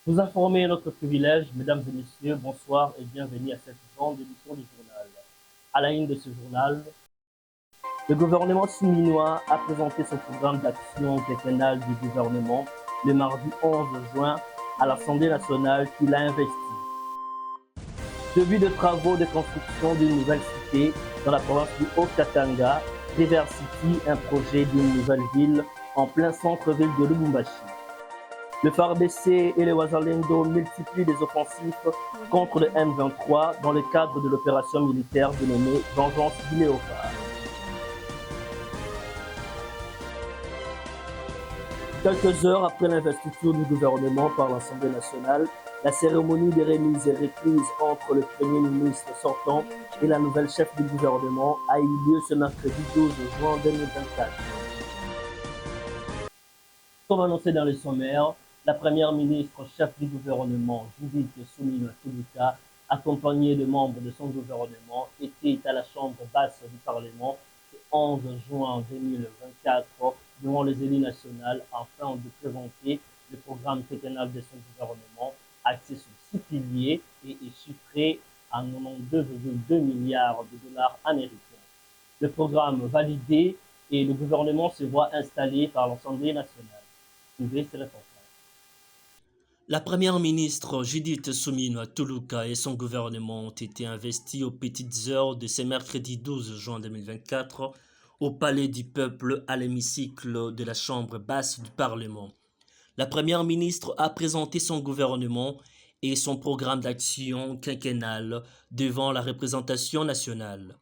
Vous informer est notre privilège, mesdames et messieurs, bonsoir et bienvenue à cette grande édition du journal. À la ligne de ce journal, le gouvernement souminois a présenté son programme d'action quinquennale du gouvernement le mardi 11 juin à l'Assemblée nationale qui l'a investi. Suivi de travaux de construction d'une nouvelle cité dans la province du Haut-Katanga, River City, un projet d'une nouvelle ville en plein centre-ville de Lubumbashi. Le FARDC et les Wazalendo multiplient les offensives contre le M23 dans le cadre de l'opération militaire dénommée Vengeance du Léopard. Quelques heures après l'investiture du gouvernement par l'Assemblée nationale, la cérémonie de remise et reprise entre le Premier ministre sortant et la nouvelle chef du gouvernement a eu lieu ce mercredi 12 juin 2024. Comme annoncé dans les sommaires, la première ministre chef du gouvernement, Judith Suminwa Tuluka, accompagnée de membres de son gouvernement, était à la chambre basse du Parlement le 11 juin 2024 devant les élus nationaux afin de présenter le programme quinquennal de son gouvernement axé sur 6 piliers et est chiffré à 92,2 milliards de dollars américains. Le programme validé et le gouvernement se voit installé par l'Assemblée nationale. La première ministre Judith Suminwa Tuluka et son gouvernement ont été investis aux petites heures de ce mercredi 12 juin 2024 au Palais du Peuple à l'hémicycle de la Chambre basse du Parlement. La première ministre a présenté son gouvernement et son programme d'action quinquennal devant la représentation nationale.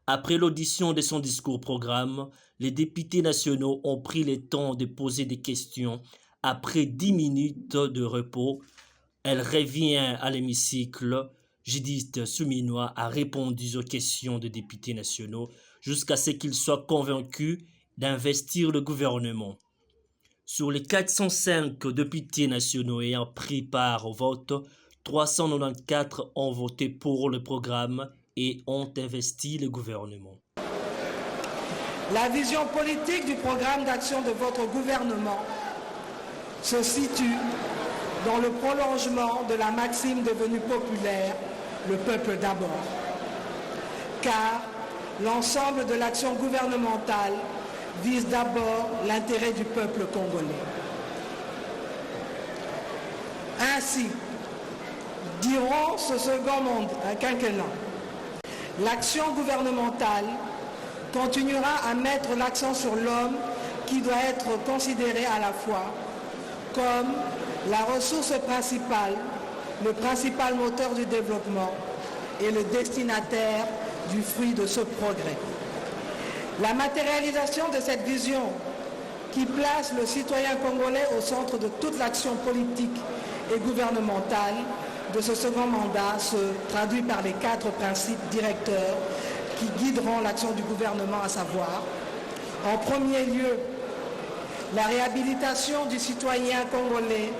Après l'audition de son discours-programme, les députés nationaux ont pris le temps de poser des questions. Après 10 minutes de repos, elle revient à l'hémicycle. Judith Suminwa a répondu aux questions des députés nationaux jusqu'à ce qu'ils soient convaincus d'investir le gouvernement. Sur les 405 députés nationaux ayant pris part au vote, 394 ont voté pour le programme et ont investi le gouvernement. La vision politique du programme d'action de votre gouvernement se situe dans le prolongement de la maxime devenue populaire, le peuple d'abord. Car l'ensemble de l'action gouvernementale vise d'abord l'intérêt du peuple congolais. Ainsi, durant ce second quinquennat, l'action gouvernementale continuera à mettre l'accent sur l'homme qui doit être considéré à la fois comme la ressource principale, le principal moteur du développement et le destinataire du fruit de ce progrès. La matérialisation de cette vision qui place le citoyen congolais au centre de toute l'action politique et gouvernementale de ce second mandat se traduit par les 4 principes directeurs qui guideront l'action du gouvernement, à savoir, en premier lieu, la réhabilitation du citoyen congolais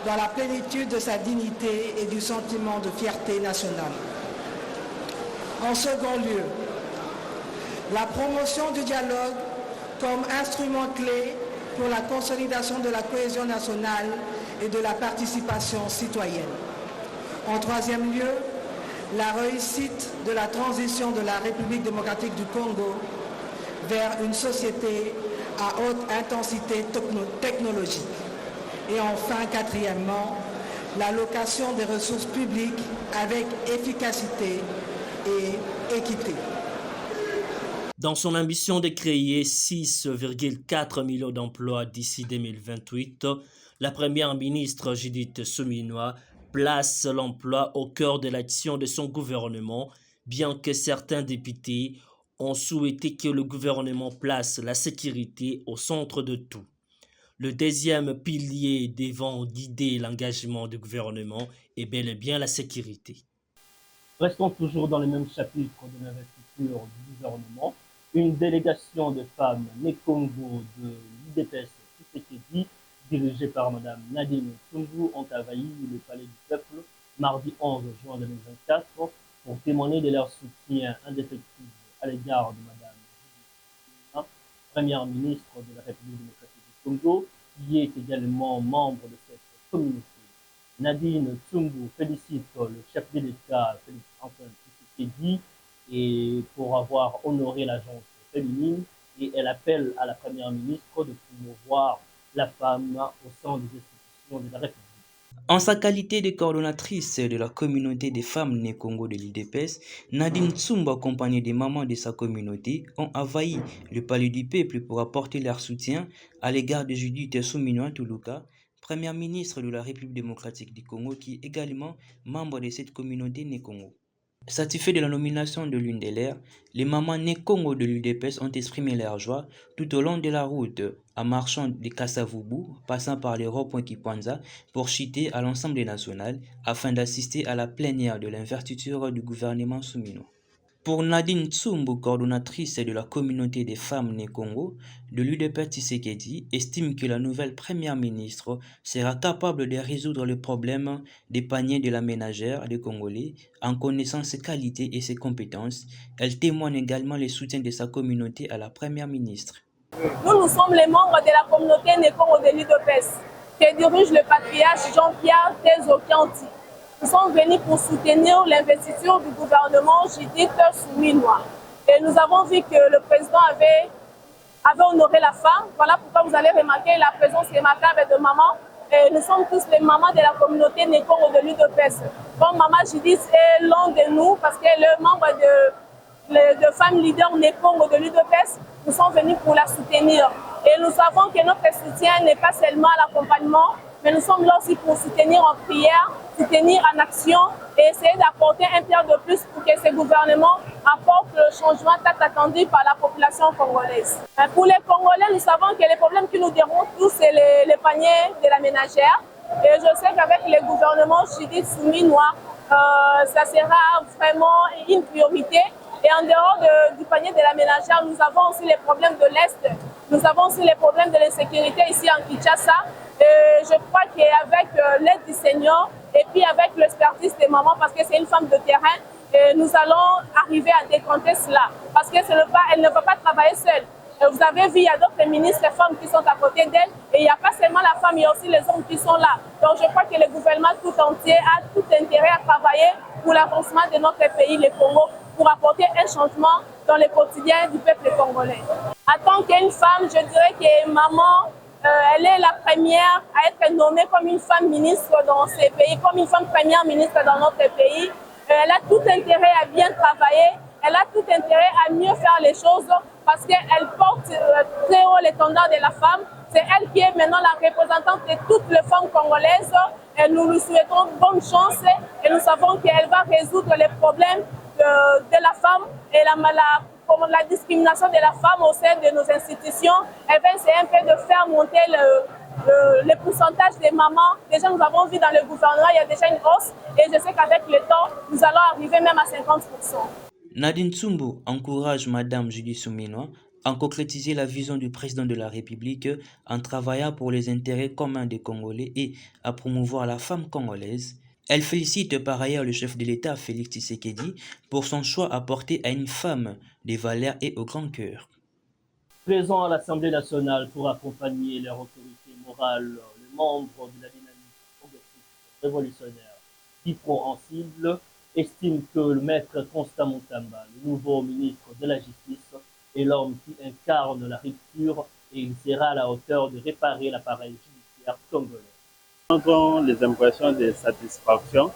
dans la plénitude de sa dignité et du sentiment de fierté nationale. En second lieu, la promotion du dialogue comme instrument clé pour la consolidation de la cohésion nationale et de la participation citoyenne. En troisième lieu, la réussite de la transition de la République démocratique du Congo vers une société à haute intensité technologique. Et enfin, quatrièmement, l'allocation des ressources publiques avec efficacité et équité. Dans son ambition de créer 6,4 millions d'emplois d'ici 2028, la première ministre Judith Suminwa place l'emploi au cœur de l'action de son gouvernement, bien que certains députés ont souhaité que le gouvernement place la sécurité au centre de tout. Le deuxième pilier devant guider l'engagement du gouvernement est bel et bien la sécurité. Restons toujours dans les mêmes chapitres de l'investiture du gouvernement. Une délégation de femmes Né-Congo de l'IDPS Tshisekedi, dirigée par Mme Nadine Tsungu, ont envahi le Palais du Peuple mardi 11 juin 2024 pour témoigner de leur soutien indéfectible à l'égard de Mme Judith, première ministre de la République démocratique du Congo, qui est également membre de cette communauté. Nadine Tsumbu félicite le chef de l'État, Félix Antoine Tshisekedi, et pour avoir honoré l'agence féminine, et elle appelle à la Première ministre de promouvoir la femme au sein des institutions de la République. En sa qualité de coordonnatrice de la communauté des femmes nées Congo de l'IDPS, Nadine Tsumba, accompagnée des mamans de sa communauté, ont envahi le palais du peuple pour apporter leur soutien à l'égard de Judith Suminwa Tuluka, première ministre de la République démocratique du Congo, qui est également membre de cette communauté née Congo. Satisfaits de la nomination de l'une des leurs, les mamans nées Congo de l'UDPS ont exprimé leur joie tout au long de la route, en marchant de Kassavubu, passant par les ronds-points Kipanza, pour chuter à l'Assemblée nationale, afin d'assister à la plénière de l'investiture du gouvernement Soumino. Pour Nadine Tsumbu, coordonnatrice de la communauté des femmes nées Congo, de l'UDP Tshisekedi estime que la nouvelle première ministre sera capable de résoudre le problème des paniers de la ménagère des Congolais en connaissant ses qualités et ses compétences. Elle témoigne également le soutien de sa communauté à la première ministre. Nous sommes les membres de la communauté né Congo de l'UDPS que dirige le patriarche Jean-Pierre Tezo Kianti. Nous sommes venus pour soutenir l'investiture du gouvernement Judith Suminwa. Et nous avons vu que le président avait honoré la femme. Voilà pourquoi vous allez remarquer la présence remarquable de maman. Et nous sommes tous les mamans de la communauté né Congo de l'UDPS. Comme maman Judith est l'un de nous parce qu'elle est membre de femmes leaders né Congo de l'UDPS, nous sommes venus pour la soutenir. Et nous savons que notre soutien n'est pas seulement à l'accompagnement, mais nous sommes là aussi pour soutenir en prière, soutenir en action et essayer d'apporter un pierre de plus pour que ce gouvernement apporte le changement tant attendu par la population congolaise. Pour les Congolais, nous savons que les problèmes qui nous dérangent tous, c'est les paniers de la ménagère. Et je sais qu'avec le gouvernement Judith Suminwa, ça sera vraiment une priorité. Et en dehors du panier de la ménagère, nous avons aussi les problèmes de l'Est. Nous avons aussi les problèmes de l'insécurité ici en Kinshasa. Et je crois qu'avec l'aide du Seigneur et puis avec l'expertise des mamans, parce que c'est une femme de terrain, nous allons arriver à décompter cela. Parce que elle ne va pas travailler seule. Vous avez vu, il y a d'autres ministres et femmes qui sont à côté d'elle. Et il n'y a pas seulement la femme, il y a aussi les hommes qui sont là. Donc je crois que le gouvernement tout entier a tout intérêt à travailler pour l'avancement de notre pays, le Congo, pour apporter un changement dans le quotidien du peuple congolais. En tant qu'une femme, je dirais que maman, elle est la première à être nommée comme une femme ministre dans ces pays, comme une femme première ministre dans notre pays. Elle a tout intérêt à bien travailler, elle a tout intérêt à mieux faire les choses parce qu'elle porte très haut l'étendard de la femme. C'est elle qui est maintenant la représentante de toutes les femmes congolaises. Et nous lui souhaitons bonne chance et nous savons qu'elle va résoudre les problèmes de la femme et la discrimination de la femme au sein de nos institutions. Elle va essayer un peu de faire monter le pourcentage des mamans. Déjà, nous avons vu dans le gouvernement, il y a déjà une hausse. Et je sais qu'avec le temps, nous allons arriver même à 50%. Nadine Tsumbu encourage Madame Judith Suminwa à concrétiser la vision du président de la République en travaillant pour les intérêts communs des Congolais et à promouvoir la femme congolaise. Elle félicite par ailleurs le chef de l'État, Félix Tshisekedi, pour son choix apporté à une femme des valeurs et au grand cœur. Présent à l'Assemblée nationale pour accompagner leur autorité morale, les membres de la dynamique progressiste révolutionnaire Kipro en cible estime que le maître Constant Moutamba, le nouveau ministre de la Justice, est l'homme qui incarne la rupture et il sera à la hauteur de réparer l'appareil judiciaire congolais. Nous les impressions de satisfaction.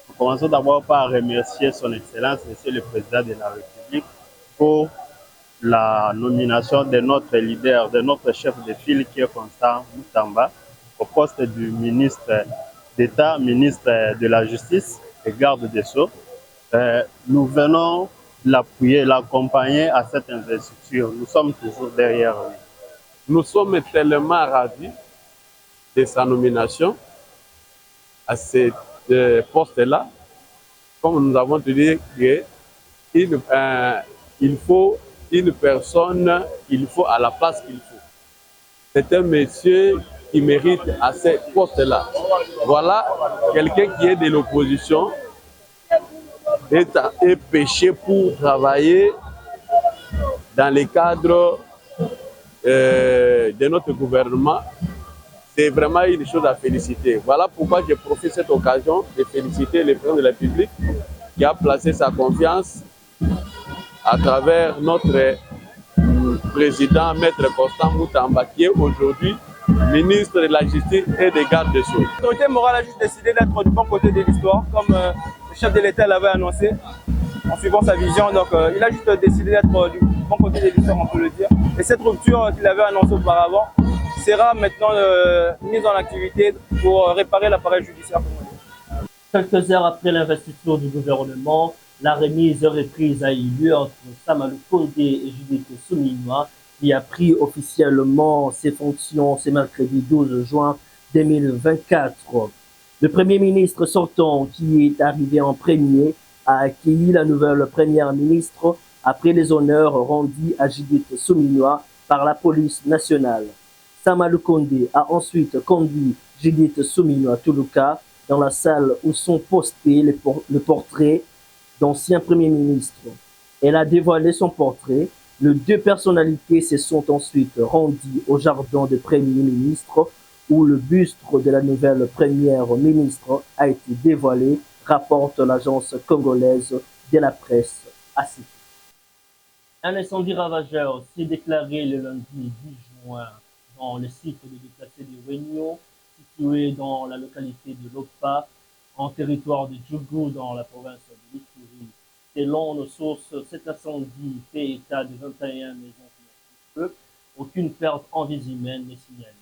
Nous commençons d'abord par remercier son Excellence, Monsieur le Président de la République, pour la nomination de notre leader, de notre chef de file qui est Constant Moutamba, au poste du ministre d'État, ministre de la Justice et garde des Sceaux. Nous venons l'appuyer, l'accompagner à cette investiture. Nous sommes toujours derrière lui. Nous sommes tellement ravis de sa nomination à ce poste-là. Comme nous avons dit, il faut une personne qu'il faut à la place qu'il faut. C'est un monsieur qui mérite à ce poste-là. Voilà quelqu'un qui est de l'opposition est péché pour travailler dans le cadre de notre gouvernement. c'est vraiment une chose à féliciter. Voilà pourquoi j'ai profité de cette occasion de féliciter le président de la République qui a placé sa confiance à travers notre président, Maître Constant Moutamba, qui est aujourd'hui ministre de la Justice et des Gardes des Sceaux. L'autorité morale a juste décidé d'être du bon côté de l'histoire, comme le chef de l'État l'avait annoncé, en suivant sa vision. Donc il a juste décidé d'être du bon côté de l'histoire, on peut le dire. Et cette rupture qu'il avait annoncée auparavant sera maintenant mise en activité pour réparer l'appareil judiciaire. Quelques heures après l'investiture du gouvernement, la remise reprise a eu lieu entre Samalou Kondé et Judith Suminwa, qui a pris officiellement ses fonctions ce mercredi 12 juin 2024. Le Premier ministre sortant, qui est arrivé en premier, a accueilli la nouvelle Première ministre après les honneurs rendus à Judith Suminwa par la police nationale. Samalou Kondé a ensuite conduit Judith Suminwa Tuluka dans la salle où sont postés le portrait d'ancien Premier ministre. Elle a dévoilé son portrait. Les deux personnalités se sont ensuite rendues au jardin du Premier ministre où le buste de la nouvelle Première ministre a été dévoilé, rapporte l'agence congolaise de la presse ACP. Un incendie ravageur s'est déclaré le lundi 10 juin dans le site de déplacés de Réunion, situé dans la localité de Lopa, en territoire de Djougou, dans la province de l'Ituri. Selon nos sources, cet incendie fait état de 21 maisons qui ont pris feu. Aucune perte en vie humaine n'est signalée.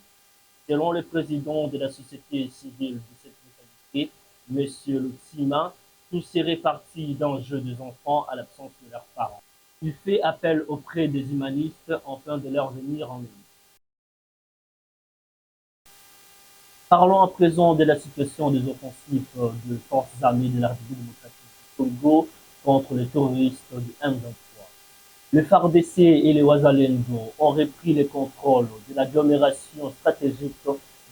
Selon le président de la société civile de cette localité, M. Lutsima, tout s'est réparti dans le jeu des enfants à l'absence de leurs parents. Il fait appel auprès des humanistes afin de leur venir en aide. Parlons à présent de la situation des offensives de forces armées de la République démocratique du Congo contre les terroristes du M23. Le FARDC et les Wazalendo ont repris le contrôle de l'agglomération stratégique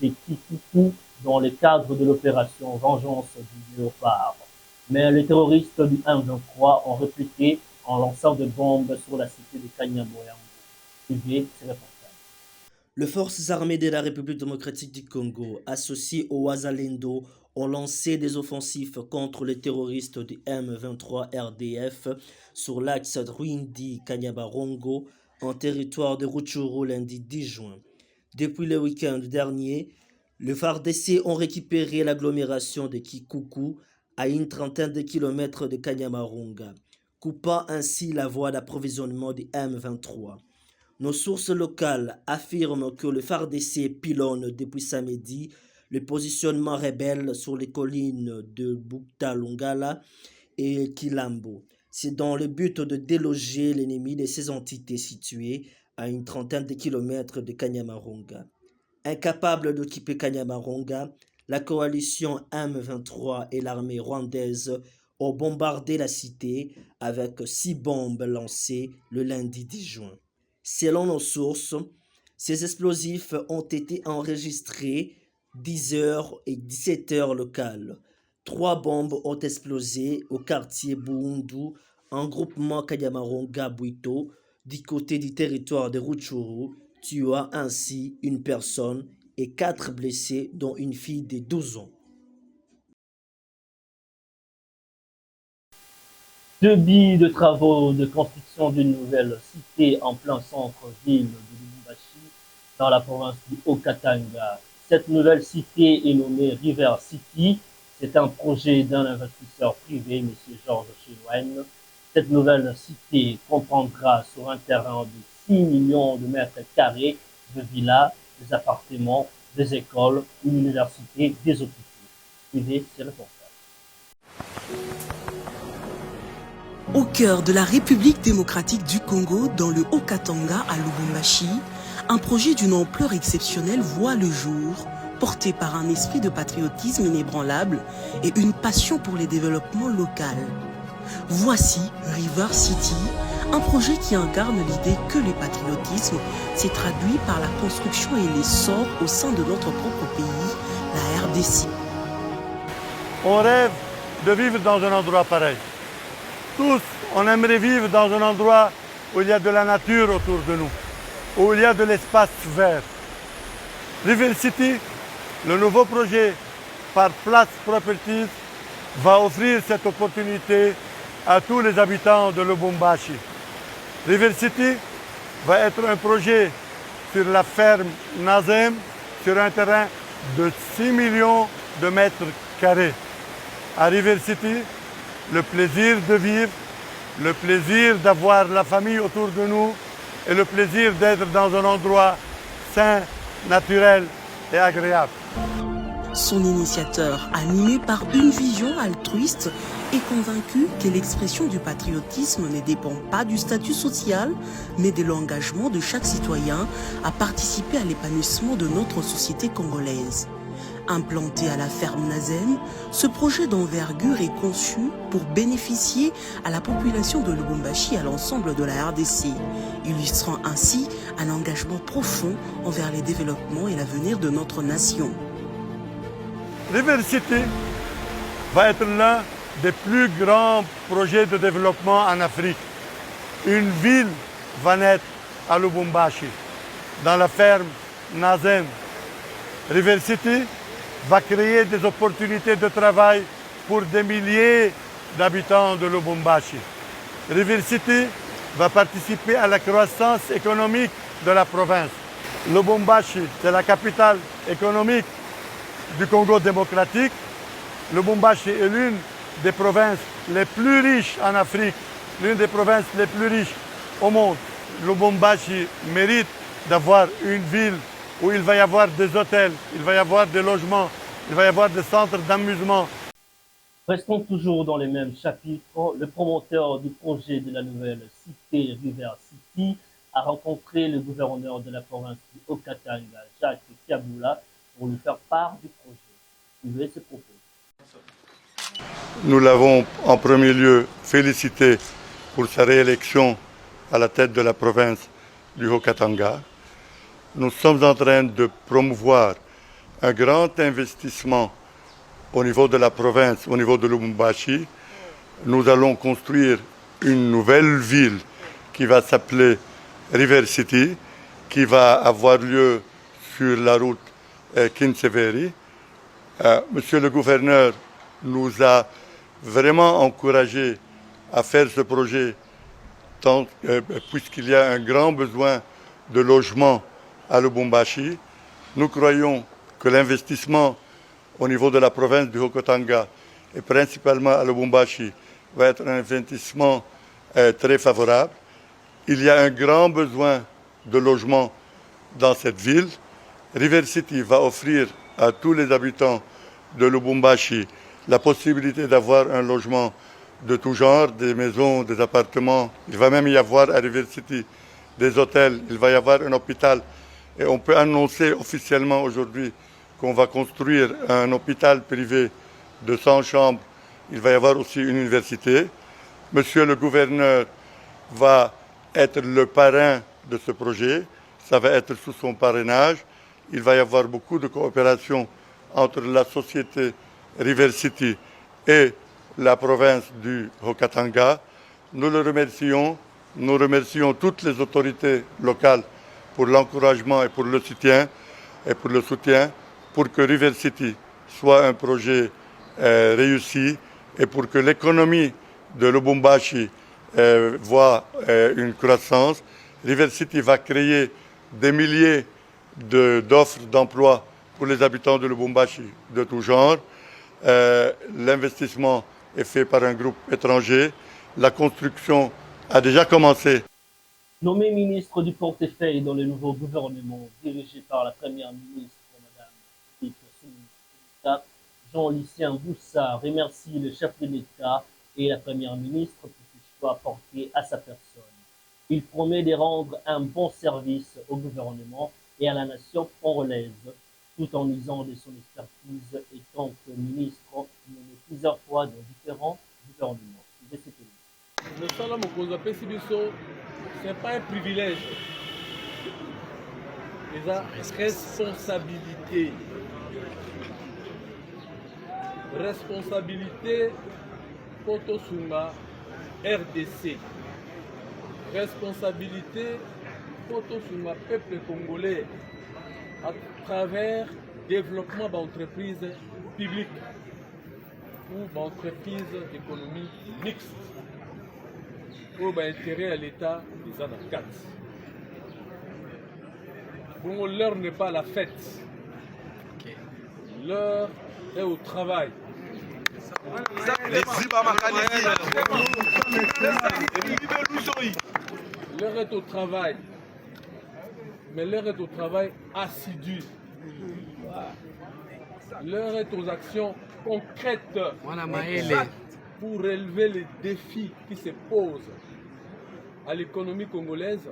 de Kikuku dans le cadre de l'opération Vengeance du Léopard. Mais les terroristes du M23 ont répliqué en lançant des bombes sur la cité de Kanyamoyango. Suivez ces reportages. Les forces armées de la République démocratique du Congo, associées au Wazalendo, ont lancé des offensives contre les terroristes du M23 RDF sur l'axe Rwindi-Kanyabarongo, en territoire de Rutshuru lundi 10 juin. Depuis le week-end dernier, les FARDC ont récupéré l'agglomération de Kikuku à une trentaine de kilomètres de Kanyamarunga, coupant ainsi la voie d'approvisionnement du M23. Nos sources locales affirment que le FARDC pilonne depuis samedi le positionnement rebelle sur les collines de Bukta-Lungala et Kilambo. C'est dans le but de déloger l'ennemi de ces entités situées à une trentaine de kilomètres de Kanyamarunga. Incapable d'occuper Kanyamarunga, la coalition M23 et l'armée rwandaise ont bombardé la cité avec 6 bombes lancées le lundi 10 juin. Selon nos sources, ces explosifs ont été enregistrés 10h et 17h locales. 3 bombes ont explosé au quartier Buundu, en groupement Kanyamarunga-Bwito, du côté du territoire de Rutshuru, tuant ainsi une personne et 4 blessés, dont une fille de 12 ans. 2 billes de travaux de construction d'une nouvelle cité en plein centre-ville de Lubumbashi, dans la province du Haut-Katanga. Cette nouvelle cité est nommée River City. C'est un projet d'un investisseur privé, M. Georges Chilouane. Cette nouvelle cité comprendra sur un terrain de 6 millions de mètres carrés de villas, des appartements, des écoles, une université, des hôpitaux. Suivez ces reportages. Au cœur de la République démocratique du Congo, dans le Haut-Katanga à Lubumbashi, un projet d'une ampleur exceptionnelle voit le jour, porté par un esprit de patriotisme inébranlable et une passion pour les développements locaux. Voici River City, un projet qui incarne l'idée que le patriotisme s'est traduit par la construction et l'essor au sein de notre propre pays, la RDC. On rêve de vivre dans un endroit pareil. Tous, on aimerait vivre dans un endroit où il y a de la nature autour de nous, où il y a de l'espace vert. River City, le nouveau projet par Place Properties, va offrir cette opportunité à tous les habitants de Lubumbashi. River City va être un projet sur la ferme Nazem, sur un terrain de 6 millions de mètres carrés. À River City, le plaisir de vivre, le plaisir d'avoir la famille autour de nous et le plaisir d'être dans un endroit sain, naturel et agréable. Son initiateur, animé par une vision altruiste, est convaincu que l'expression du patriotisme ne dépend pas du statut social, mais de l'engagement de chaque citoyen à participer à l'épanouissement de notre société congolaise. Implanté à la ferme Nazem, ce projet d'envergure est conçu pour bénéficier à la population de Lubumbashi et à l'ensemble de la RDC, illustrant ainsi un engagement profond envers les développements et l'avenir de notre nation. River City va être l'un des plus grands projets de développement en Afrique. Une ville va naître à Lubumbashi, dans la ferme Nazem. River City va créer des opportunités de travail pour des milliers d'habitants de Lubumbashi. River City va participer à la croissance économique de la province. Lubumbashi, c'est la capitale économique du Congo démocratique. Lubumbashi est l'une des provinces les plus riches en Afrique, l'une des provinces les plus riches au monde. Lubumbashi mérite d'avoir une ville où il va y avoir des hôtels, il va y avoir des logements, il va y avoir des centres d'amusement. Restons toujours dans les mêmes chapitres. Le promoteur du projet de la nouvelle cité River City a rencontré le gouverneur de la province du Haut-Katanga, Jacques Kiabula, pour lui faire part du projet. Suivez ses propos. Nous l'avons en premier lieu félicité pour sa réélection à la tête de la province du Haut-Katanga. Nous sommes en train de promouvoir un grand investissement au niveau de la province, au niveau de Lubumbashi. Nous allons construire une nouvelle ville qui va s'appeler River City, qui va avoir lieu sur la route Kinseveri. Monsieur le gouverneur nous a vraiment encouragés à faire ce projet puisqu'il y a un grand besoin de logement à Lubumbashi. Nous croyons que l'investissement au niveau de la province du Haut-Katanga et principalement à Lubumbashi va être un investissement très favorable. Il y a un grand besoin de logement dans cette ville. River City va offrir à tous les habitants de Lubumbashi la possibilité d'avoir un logement de tout genre, des maisons, des appartements. Il va même y avoir à River City des hôtels, il va y avoir un hôpital. Et on peut annoncer officiellement aujourd'hui qu'on va construire un hôpital privé de 100 chambres. Il va y avoir aussi une université. Monsieur le gouverneur va être le parrain de ce projet. Ça va être sous son parrainage. Il va y avoir beaucoup de coopération entre la société River City et la province du Haut-Katanga. Nous le remercions. Nous remercions toutes les autorités locales pour l'encouragement et pour le soutien, pour que River City soit un projet réussi et pour que l'économie de Lubumbashi voit une croissance. River City va créer des milliers d'offres d'emploi pour les habitants de Lubumbashi de tout genre. L'investissement est fait par un groupe étranger. La construction a déjà commencé. Nommé ministre du portefeuille dans le nouveau gouvernement dirigé par la première ministre, Mme Jean-Lucien Boussard remercie le chef de l'État et la première ministre pour ce choix porté à sa personne. Il promet de rendre un bon service au gouvernement et à la nation congolaise, tout en usant de son expertise et tant que ministre nommé plusieurs fois dans différents gouvernements. Le salaire ce n'est pas un privilège, c'est une responsabilité. Responsabilité pour Sunga RDC. Responsabilité pour Sunga peuple congolais. à travers le développement d'entreprises publiques ou d'entreprises d'économie mixte pour intérêt à l'État des ANACAT. Bon, l'heure n'est pas à la fête. L'heure est au travail. L'heure est au travail. Mais l'heure est au travail assidu. L'heure est aux actions concrètes pour relever les défis qui se posent à l'économie congolaise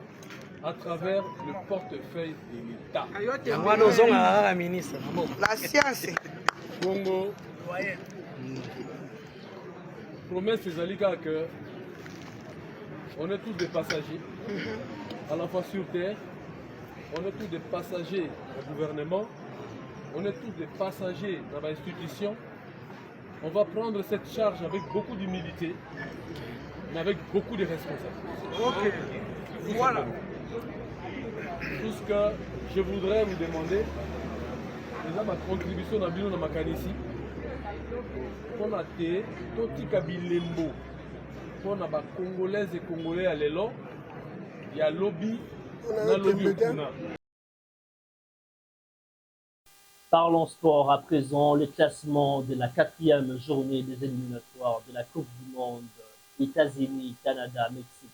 à travers le portefeuille de l'État. La science. Congo, promesse des Alika que on est tous des passagers, à la fois sur terre, on est tous des passagers au gouvernement, on est tous des passagers dans l'institution. On va prendre cette charge avec beaucoup d'humilité, mais avec beaucoup de responsabilité. Ok. Voilà. Tout ce que je voudrais vous demander, c'est ma contribution dans le Makanisi. On a été Toti Kabilembo. On a des Congolaises et Congolais à l'élan. Il y a lobby, on a lobby au Kuna. Parlons sport à présent. Le classement de la 4e journée des éliminatoires de la Coupe du Monde États-Unis, Canada, Mexique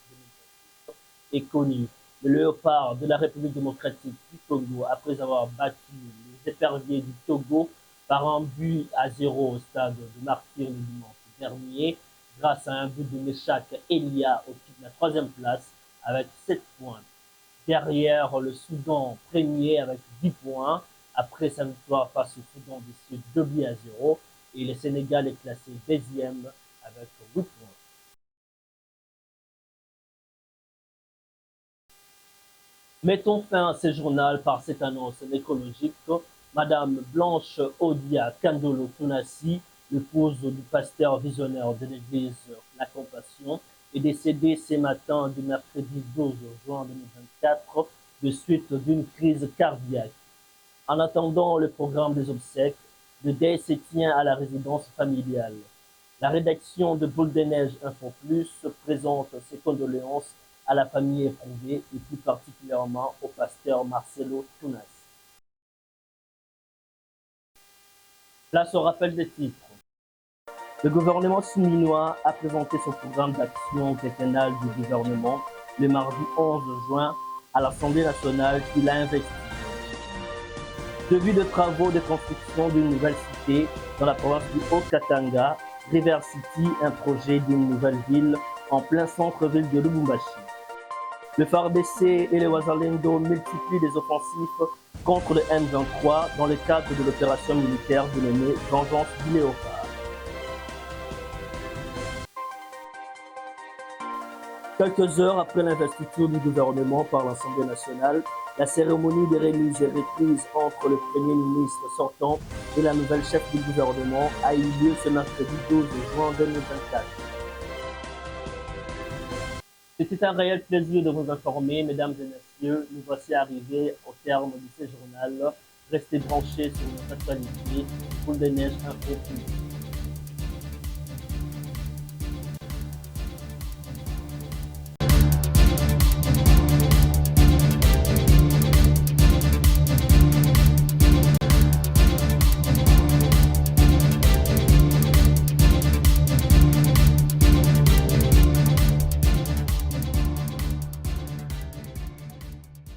2028 est connu. Le Léopard de la République démocratique du Congo, après avoir battu les éperviers du Togo par un but à 0 au stade de Martyr le dimanche dernier, grâce à un but de Meshak Elia, occupe la 3e place avec 7 points. Derrière, le Soudan premier avec 10 points, après sa victoire face au Soudan du Sud 2 buts à 0, et le Sénégal est classé 2e avec 8 points. Mettons fin à ce journal par cette annonce nécrologique. Madame Blanche Odia Kandolo Tunasi, l'épouse du pasteur visionnaire de l'église La Compassion, est décédée ce matin du mercredi 12 juin 2024 de suite d'une crise cardiaque. En attendant le programme des obsèques, le deuil se tient à la résidence familiale. La rédaction de Boule de Neige Info Plus présente ses condoléances à la famille éprouvée et plus particulièrement au pasteur Marcelo Tunas. Place au rappel des titres. Le gouvernement souminois a présenté son programme d'action quinquennale du gouvernement le mardi 11 juin à l'Assemblée nationale qui l'a investi. Suivi de travaux de construction d'une nouvelle cité dans la province du Haut-Katanga, River City, un projet d'une nouvelle ville en plein centre-ville de Lubumbashi. Le FARDC et les Wazalendo multiplient les offensifs contre le M23 dans le cadre de l'opération militaire dénommée Vengeance du Léopard. Quelques heures après l'investiture du gouvernement par l'Assemblée nationale, la cérémonie de remise et reprise entre le Premier ministre sortant et la nouvelle chef du gouvernement a eu lieu ce mercredi 12 juin 2024. C'était un réel plaisir de vous informer, mesdames et messieurs. Nous voici arrivés au terme de ce journal. Restez branchés sur notre actualité. Boule de Neige Info Plus.